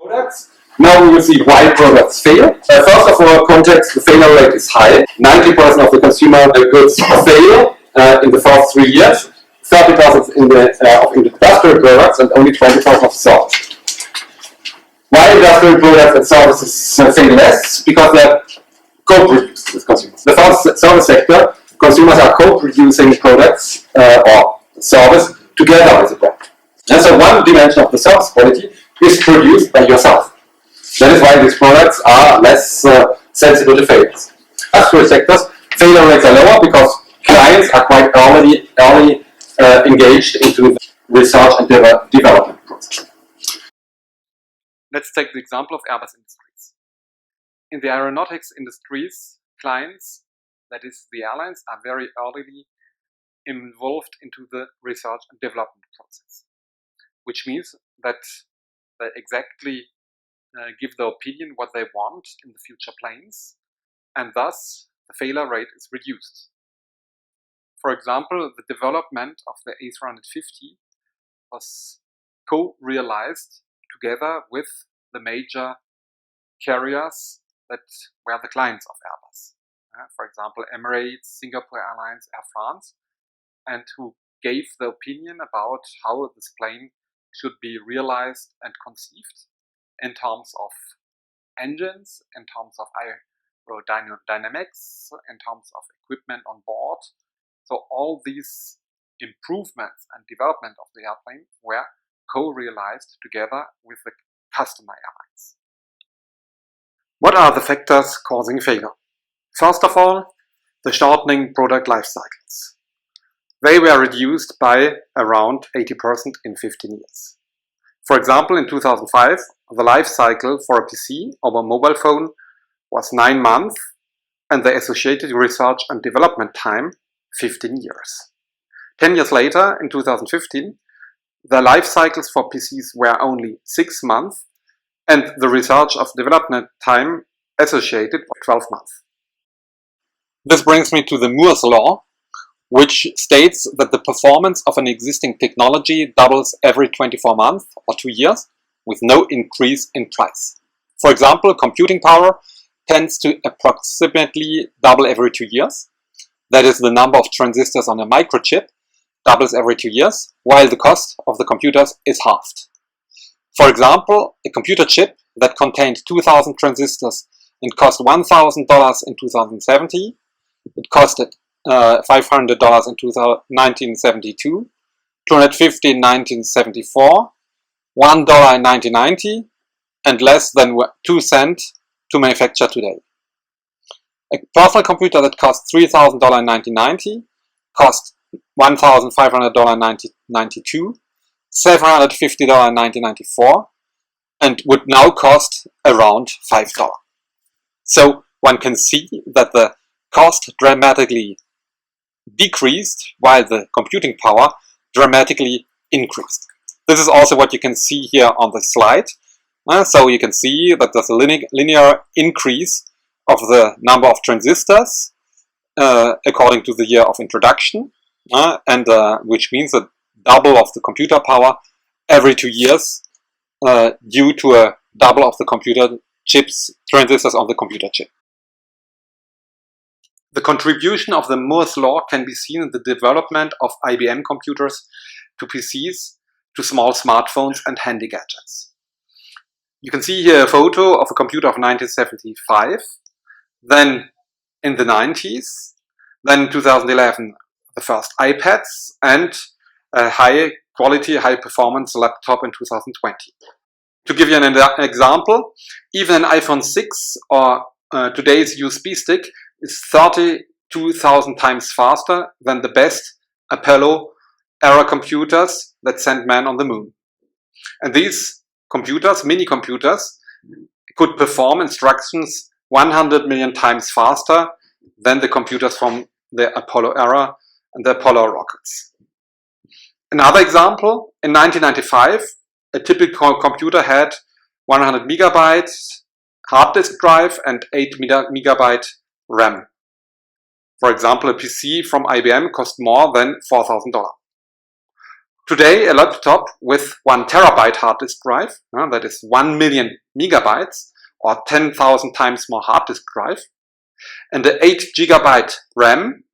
Products. Now we will see why products fail. First of all, context, the failure rate is high. 90% of the consumer goods fail in the first 3 years, 30% in the industrial products, and only 20% of services. Why industrial products and services fail less? Because they're co-produced with consumers. The first service sector, consumers are co-producing products or service together with the brand. And so one dimension of the service quality is produced by yourself. That is why these products are less sensible to failures. Industrial sectors, failure rates are lower because clients are quite early engaged into the research and development process. Let's take the example of Airbus Industries. In the aeronautics industries, clients, that is the airlines, are very early involved into the research and development process, which means that they exactly give the opinion what they want in the future planes, and thus the failure rate is reduced. For example, the development of the A350 was co-realized together with the major carriers that were the clients of Airbus. For example, Emirates, Singapore Airlines, Air France, and who gave the opinion about how this plane should be realized and conceived in terms of engines, in terms of aerodynamics, in terms of equipment on board. So all these improvements and development of the airplane were co-realized together with the customer airlines. What are the factors causing failure? First of all, the shortening product life cycles. They were reduced by around 80% in 15 years. For example, in 2005, the life cycle for a PC or a mobile phone was 9 months and the associated research and development time 15 years. 10 years later, in 2015, the life cycles for PCs were only 6 months and the research of development time associated was 12 months. This brings me to the Moore's law, which states that the performance of an existing technology doubles every 24 months or 2 years with no increase in price. For example, computing power tends to approximately double every 2 years. That is, the number of transistors on a microchip doubles every 2 years, while the cost of the computers is halved. For example, a computer chip that contained 2,000 transistors and cost $1,000 in 2070, it costed $500 in 1972, $250 in 1974, $1 in 1990, and less than 2 cents to manufacture today. A personal computer that cost $3,000 in 1990 cost $1,500 in 1992, $750 in 1994, and would now cost around $5. So one can see that the cost dramatically decreased while the computing power dramatically increased. This is also what you can see here on the slide. So you can see that there's a linear increase of the number of transistors according to the year of introduction, which means a double of the computer power every 2 years due to a double of the computer chips, transistors on the computer chip. The contribution of the Moore's law can be seen in the development of IBM computers to PCs, to small smartphones and handy gadgets. You can see here a photo of a computer of 1975, then in the 90s, then in 2011 the first iPads, and a high quality, high performance laptop in 2020. To give you an example, even an iPhone 6 or today's USB stick is 32,000 times faster than the best Apollo era computers that sent man on the moon. And these computers, mini computers, could perform instructions 100 million times faster than the computers from the Apollo era and the Apollo rockets. Another example, in 1995, a typical computer had 100 megabytes hard disk drive and 8 megabyte RAM. For example, a PC from IBM cost more than $4,000. Today, a laptop with 1 terabyte hard disk drive, that is 1 million megabytes, or 10,000 times more hard disk drive, and the 8 gigabyte RAM,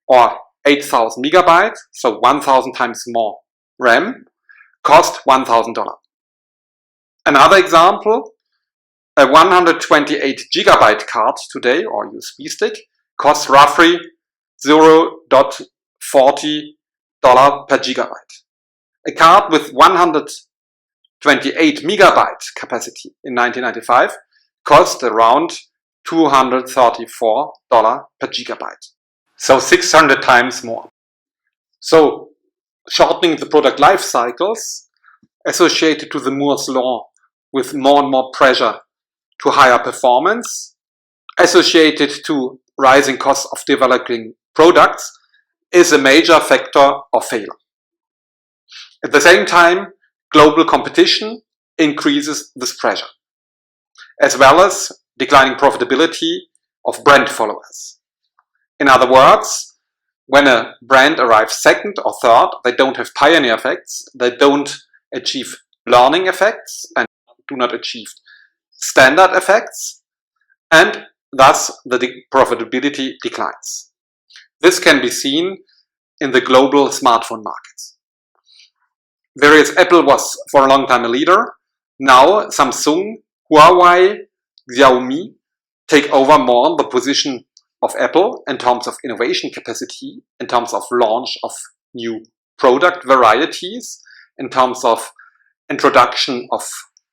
or 8,000 megabytes, so 1,000 times more RAM, cost $1,000. Another example, a 128 gigabyte card today, or USB stick, costs roughly $0.40 per gigabyte. A card with 128 megabyte capacity in 1995 cost around $234 per gigabyte. So 600 times more. So shortening the product life cycles associated to the Moore's law with more and more pressure to higher performance, associated to rising costs of developing products, is a major factor of failure. At the same time, global competition increases this pressure, as well as declining profitability of brand followers. In other words, when a brand arrives second or third, they don't have pioneer effects, they don't achieve learning effects, and do not achieve standard effects, and thus the profitability declines. This can be seen in the global smartphone markets. Whereas Apple was for a long time a leader, now Samsung, Huawei, Xiaomi take over more the position of Apple in terms of innovation capacity, in terms of launch of new product varieties, in terms of introduction of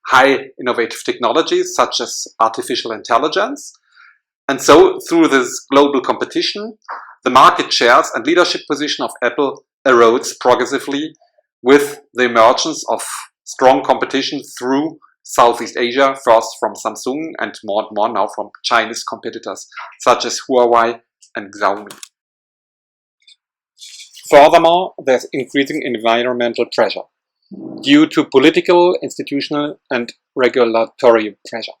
high innovative technologies such as artificial intelligence. And so through this global competition, the market shares and leadership position of Apple erodes progressively with the emergence of strong competition through Southeast Asia, first from Samsung and more now from Chinese competitors such as Huawei and Xiaomi. Furthermore, there's increasing environmental pressure due to political, institutional and regulatory pressure.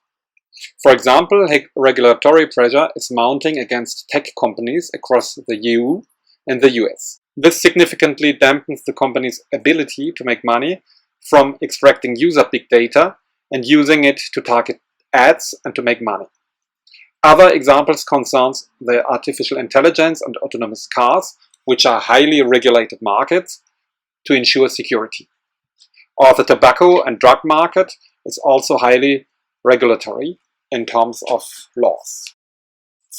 For example, regulatory pressure is mounting against tech companies across the EU and the US. This significantly dampens the company's ability to make money from extracting user big data and using it to target ads and to make money. Other examples concerns the artificial intelligence and autonomous cars, which are highly regulated markets to ensure security. Or the tobacco and drug market is also highly regulatory in terms of laws.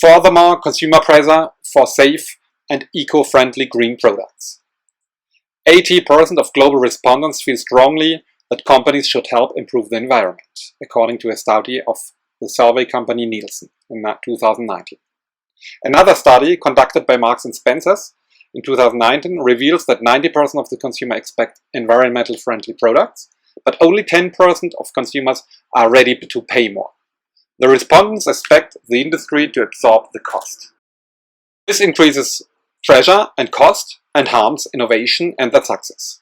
Furthermore, consumer pressure for safe and eco-friendly green products. 80% of global respondents feel strongly that companies should help improve the environment, according to a study of the survey company Nielsen in 2019. Another study conducted by Marks & Spencer in 2019 reveals that 90% of the consumers expect environmental friendly products, but only 10% of consumers are ready to pay more. The respondents expect the industry to absorb the cost. This increases pressure and cost and harms innovation and their success.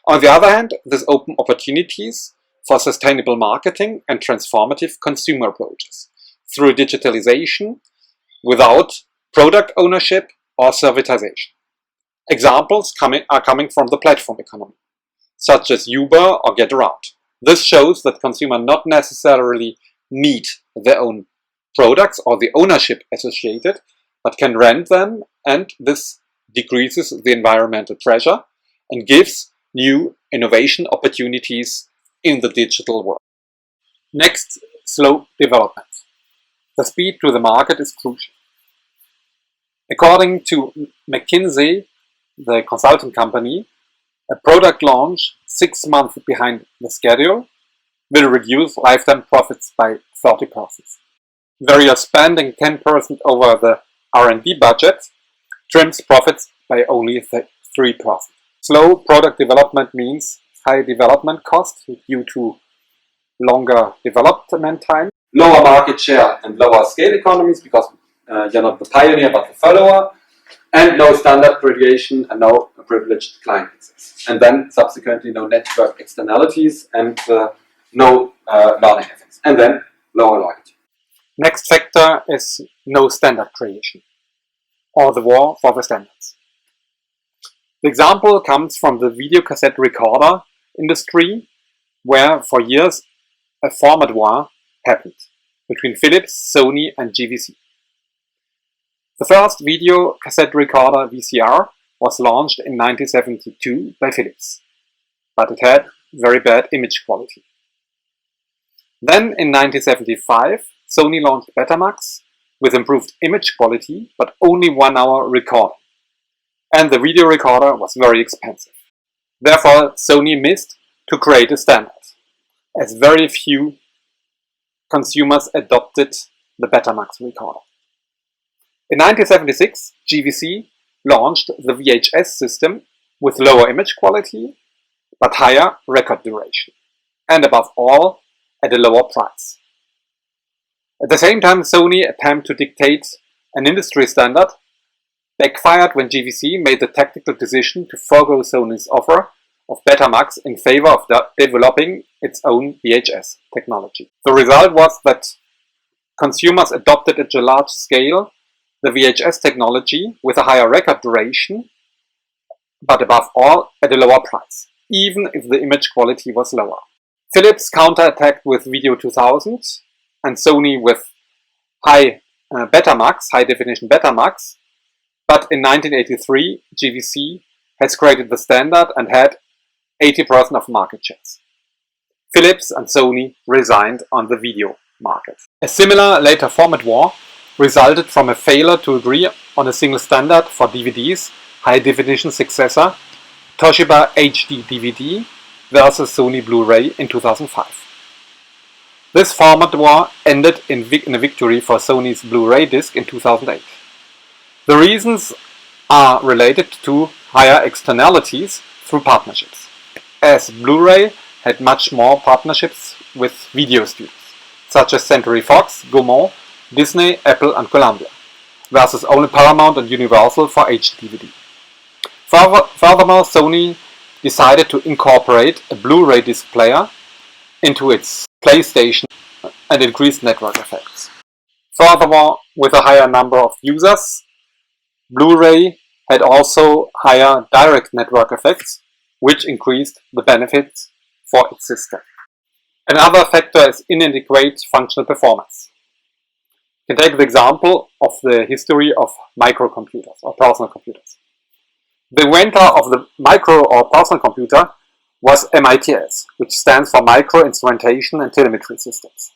On the other hand, this opens opportunities for sustainable marketing and transformative consumer approaches through digitalization without product ownership or servitization. Examples are coming from the platform economy, such as Uber or GetAround. This shows that consumers not necessarily need their own products or the ownership associated, but can rent them, and this decreases the environmental pressure and gives new innovation opportunities in the digital world. Next, slow development. The speed to the market is crucial. According to McKinsey, the consulting company, a product launch 6 months behind the schedule will reduce lifetime profits by 30%. Where you're spending 10% over the R&D budget, trims profits by only 3%. Slow product development means high development cost due to longer development time, lower market share and lower scale economies because you're not the pioneer but the follower, and no standard graduation and no privileged client access. And then subsequently no network externalities and no learning effects. And then lower loyalty. Next factor is no standard creation, or the war for the standards. The example comes from the video cassette recorder industry, where for years a format war happened between Philips, Sony and GVC. The first video cassette recorder VCR was launched in 1972 by Philips, but it had very bad image quality. Then in 1975, Sony launched Betamax with improved image quality but only 1 hour recording, and the video recorder was very expensive. Therefore, Sony missed to create a standard, as very few consumers adopted the Betamax recorder. In 1976, GVC launched the VHS system with lower image quality but higher record duration, and above all, at a lower price. At the same time, Sony attempted to dictate an industry standard backfired when GVC made the tactical decision to forego Sony's offer of Betamax in favor of developing its own VHS technology. The result was that consumers adopted at a large scale the VHS technology with a higher record duration, but above all at a lower price, even if the image quality was lower. Philips counterattacked with Video 2000 and Sony with high definition Betamax, but in 1983 GVC has created the standard and had 80% of market shares. Philips and Sony resigned on the video market. A similar later format war resulted from a failure to agree on a single standard for DVD's high-definition successor, Toshiba HD DVD versus Sony Blu-ray in 2005. This format war ended in a victory for Sony's Blu-ray disc in 2008. The reasons are related to higher externalities through partnerships, as Blu-ray had much more partnerships with video studios, such as Century Fox, Gaumont, Disney, Apple and Columbia, versus only Paramount and Universal for HD-DVD. Furthermore, Sony decided to incorporate a Blu-ray disc player into its PlayStation and increased network effects. Furthermore, with a higher number of users, Blu-ray had also higher direct network effects, which increased the benefits for its system. Another factor is inadequate functional performance. You can take the example of the history of microcomputers or personal computers. The inventor of the micro or personal computer was MITS, which stands for Micro Instrumentation and Telemetry Systems.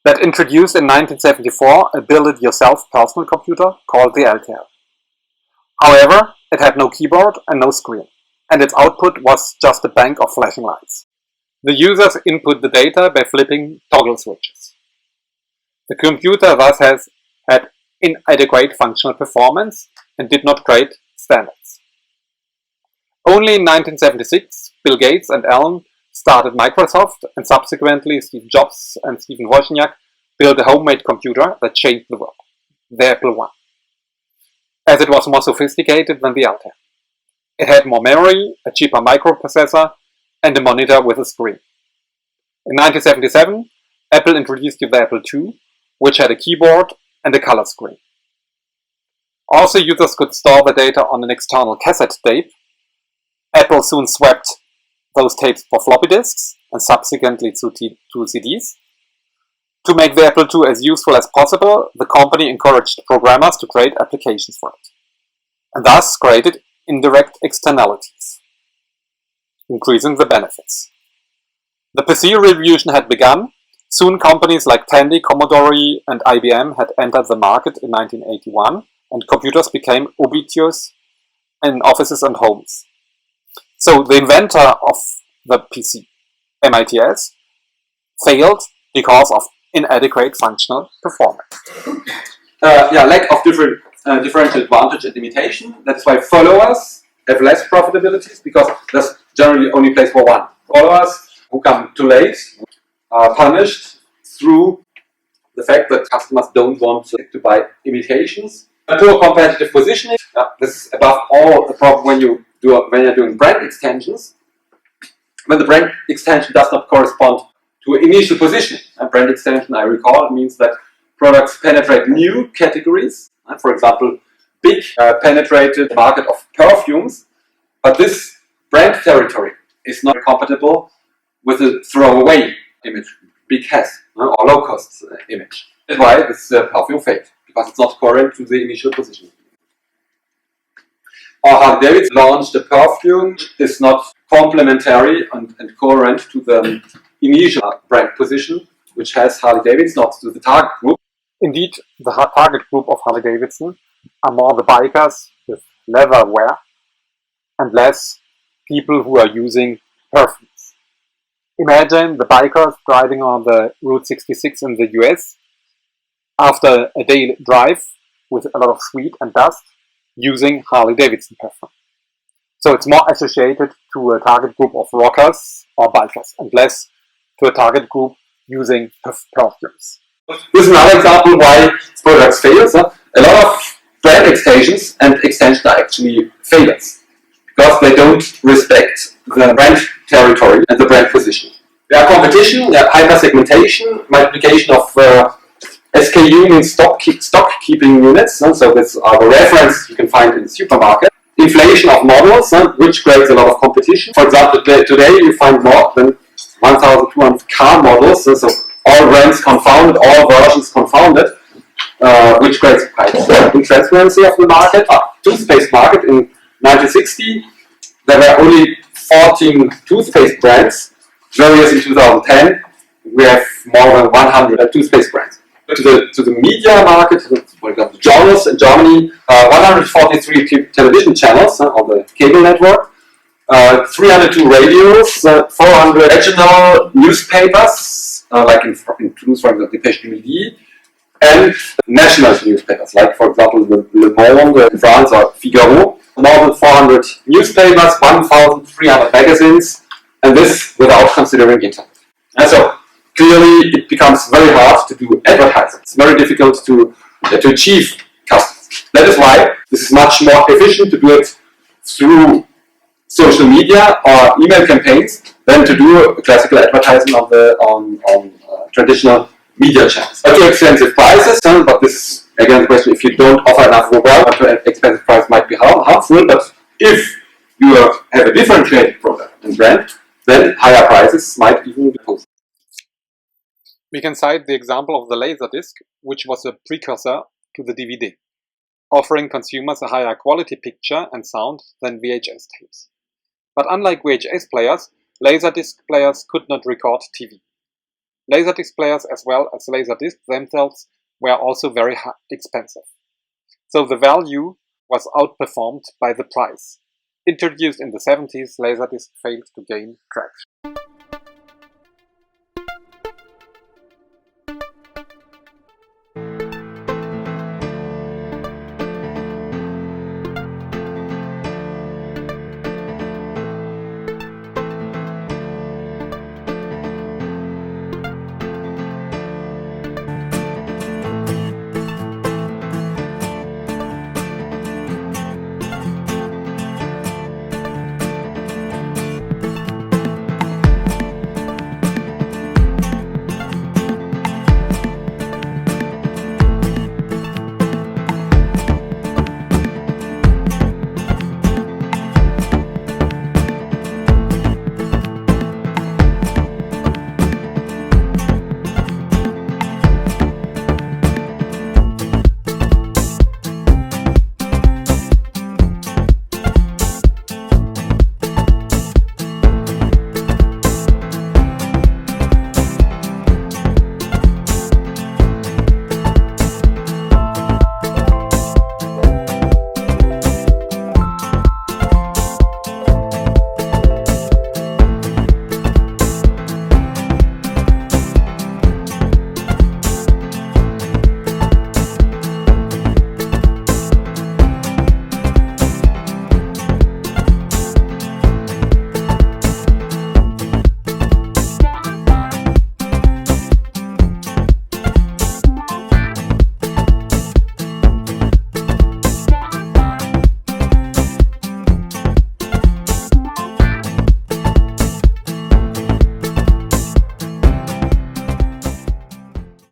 That introduced in 1974 a build-it-yourself personal computer called the LTL. However, it had no keyboard and no screen, and its output was just a bank of flashing lights. The users input the data by flipping toggle switches. The computer thus had inadequate functional performance and did not create standards. Only in 1976, Bill Gates and Allen started Microsoft, and subsequently Steve Jobs and Stephen Wozniak built a homemade computer that changed the world, the Apple I, as it was more sophisticated than the Altair. It had more memory, a cheaper microprocessor, and a monitor with a screen. In 1977, Apple introduced the Apple II, which had a keyboard and a color screen. Also, users could store the data on an external cassette tape. Apple soon swapped those tapes for floppy disks and subsequently to CDs. To make the Apple II as useful as possible, the company encouraged programmers to create applications for it, and thus created indirect externalities, increasing the benefits. The PC revolution had begun. Soon companies like Tandy, Commodore and IBM had entered the market in 1981, and computers became ubiquitous in offices and homes. So the inventor of the PC, MITS, failed because of inadequate functional performance. Lack of differential advantage and limitation. That's why followers have less profitabilities, because there's generally only place for one. Followers who come too late are punished through the fact that customers don't want to buy imitations. A poor competitive positioning. This is above all a problem when you're doing brand extensions. When the brand extension does not correspond to initial positioning. A brand extension, I recall, means that products penetrate new categories. For example, big penetrated market of perfumes, but this brand territory is not compatible with a throwaway image, big has, or low-cost image. That's why this perfume failed, because it's not current to the initial position. Or Harley-Davidson launched a perfume is not complementary and current to the initial brand position, which has Harley-Davidson, not to the target group. Indeed, the target group of Harley-Davidson are more the bikers with leather wear and less people who are using perfumes. Imagine the bikers driving on the Route 66 in the US after a day drive with a lot of sweat and dust using Harley-Davidson perfume. So it's more associated to a target group of rockers or bikers and less to a target group using perfumes. This is another example why products fail. So a lot of brand extensions are actually failures because they don't respect the brand territory and the brand position. There are competition, there are hyper-segmentation, multiplication of SKU means stock keeping units. So that's the reference you can find in the supermarket. Inflation of models, which creates a lot of competition. For example, today you find more than 1,200 car models, so all brands confounded, all versions confounded, which creates intransparency of the market. Toothpaste market in 1960, there were only 14 toothpaste brands, whereas in 2010 we have more than 100 toothpaste brands. To the media market, for example, journals in Germany, 143 television channels on the cable network, 302 radios, 400 regional newspapers, like in Toulouse, for example, Dépêche du Midi, and national newspapers, like for example Le Monde in France or Figaro, more than 400 newspapers, 1,300 magazines, and this without considering internet. And so clearly it becomes very hard to do advertising. It's very difficult to achieve customers. That is why this is much more efficient to do it through social media or email campaigns than to do classical advertising on traditional media channels. At too expensive prices, but this is again the question: if you don't offer enough reward, an expensive price might be harmful. But if you have a differentiated product and brand, then higher prices might even be possible. We can cite the example of the Laserdisc, which was a precursor to the DVD, offering consumers a higher quality picture and sound than VHS tapes. But unlike VHS players, Laserdisc players could not record TV. Laserdisc players as well as Laserdisc themselves were also very expensive. So the value was outperformed by the price. Introduced in the 70s, Laserdisc failed to gain traction.